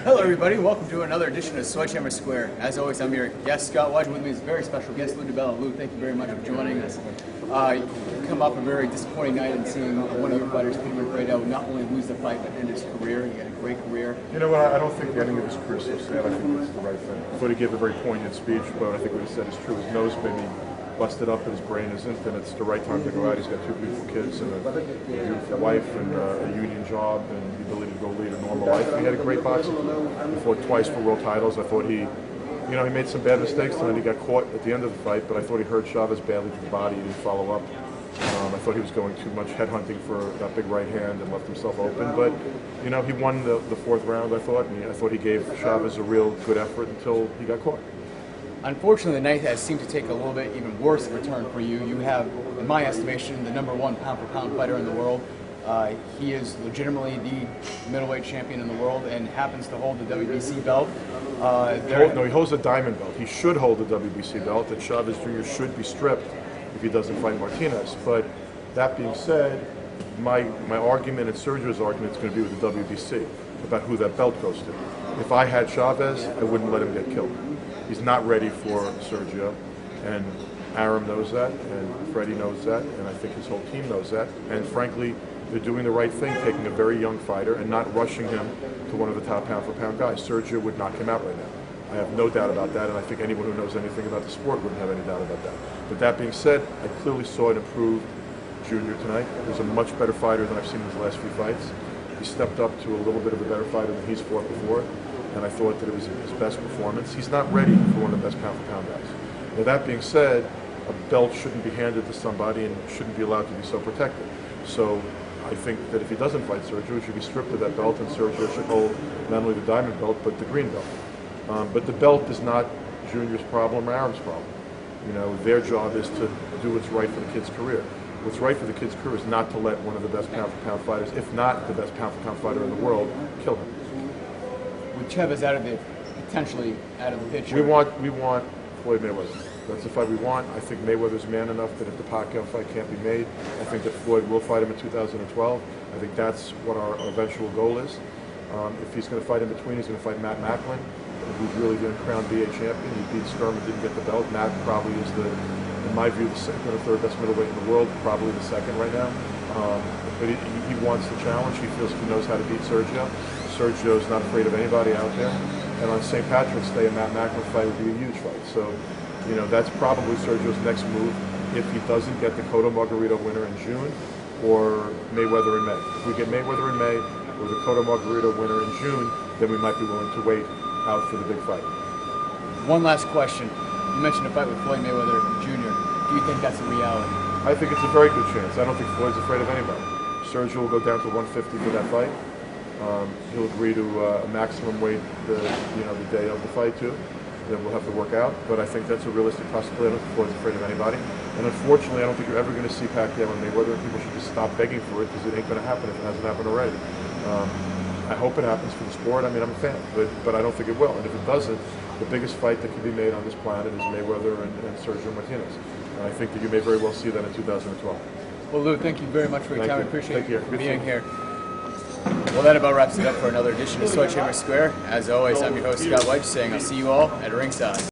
Hello everybody, welcome to another edition of Sledgehammer Square. As always, I'm your guest, Scott Wedge. With me is a very special guest, Lou Dibella. Lou, thank you very much for joining us. You come off a very disappointing night and seeing one of your fighters, Peter McGrady, not only lose the fight, but end his career. He had a great career. You know what, I don't think the ending of his career is so sad. I think it's the right thing. I thought he gave a very poignant speech, but I think what he said is true. His nose maybe busted up, but his brain isn't, and it's the right time to go out. He's got two beautiful kids and a beautiful wife and a union job and the ability to go lead a normal life. He had a great boxing career. He fought twice for world titles. I thought he made some bad mistakes tonight. He got caught at the end of the fight, but I thought he hurt Chavez badly to the body. He didn't follow up. I thought he was going too much headhunting for that big right hand and left himself open. But, he won the fourth round, I thought, and I thought he gave Chavez a real good effort until he got caught. Unfortunately, the night has seemed to take a little bit even worse return for you. You have, in my estimation, the #1 pound-for-pound fighter in the world. He is legitimately the middleweight champion in the world and happens to hold the WBC belt. No, he holds a diamond belt. He should hold the WBC belt, and Chavez Jr. should be stripped if he doesn't fight Martinez. But that being said, my argument and Sergio's argument is going to be with the WBC about who that belt goes to. If I had Chavez, I wouldn't let him get killed. He's not ready for Sergio, and Aram knows that, and Freddie knows that, and I think his whole team knows that. And frankly, they're doing the right thing, taking a very young fighter and not rushing him to one of the top pound-for-pound guys. Sergio would knock him out right now. I have no doubt about that, and I think anyone who knows anything about the sport wouldn't have any doubt about that. But that being said, I clearly saw an improved Junior tonight. He's a much better fighter than I've seen in his last few fights. He stepped up to a little bit of a better fighter than he's fought before, and I thought that it was his best performance. He's not ready for one of the best pound-for-pound guys. Now, that being said, a belt shouldn't be handed to somebody and shouldn't be allowed to be so protected. So I think that if he doesn't fight Sergio, he should be stripped of that belt, and Sergio should hold not only the diamond belt, but the green belt. But the belt is not Junior's problem or Aram's problem. Their job is to do what's right for the kid's career. What's right for the kid's career is not to let one of the best pound-for-pound fighters, if not the best pound-for-pound fighter in the world, kill him. With Chavez potentially out of the picture. We want Floyd Mayweather. That's the fight we want. I think Mayweather's man enough that if the Pacquiao fight can't be made, I think that Floyd will fight him in 2012. I think that's what our eventual goal is. If he's going to fight in between, he's going to fight Matt Macklin, who's really going to crown BA champion. He beat Sturman, didn't get the belt. Matt probably is in my view, the second or third best middleweight in the world, probably the second right now. But he wants the challenge. He feels he knows how to beat Sergio. Sergio's not afraid of anybody out there. And on St. Patrick's Day, a Matt Macklin fight would be a huge fight. So, that's probably Sergio's next move if he doesn't get the Cotto Margarito winner in June or Mayweather in May. If we get Mayweather in May or the Cotto Margarito winner in June, then we might be willing to wait out for the big fight. One last question. You mentioned a fight with Floyd Mayweather Jr. Do you think that's a reality? I think it's a very good chance. I don't think Floyd's afraid of anybody. Sergio will go down to 150 for that fight. He'll agree to a maximum weight the day of the fight too. Then we'll have to work out, but I think that's a realistic possibility. I don't think Floyd's afraid of anybody. And unfortunately, I don't think you're ever going to see Pacquiao and Mayweather, and people should just stop begging for it because it ain't going to happen if it hasn't happened already. I hope it happens for the sport. I mean, I'm a fan, but I don't think it will. And if it doesn't, the biggest fight that can be made on this planet is Mayweather and Sergio Martinez. And I think that you may very well see that in 2012. Well, Lou, thank you very much for your time. I appreciate you Take being here. Well, that about wraps it up for another edition of Sledgehammer Square. As always, I'm your host, Scott Wedge, saying I'll see you all at ringside.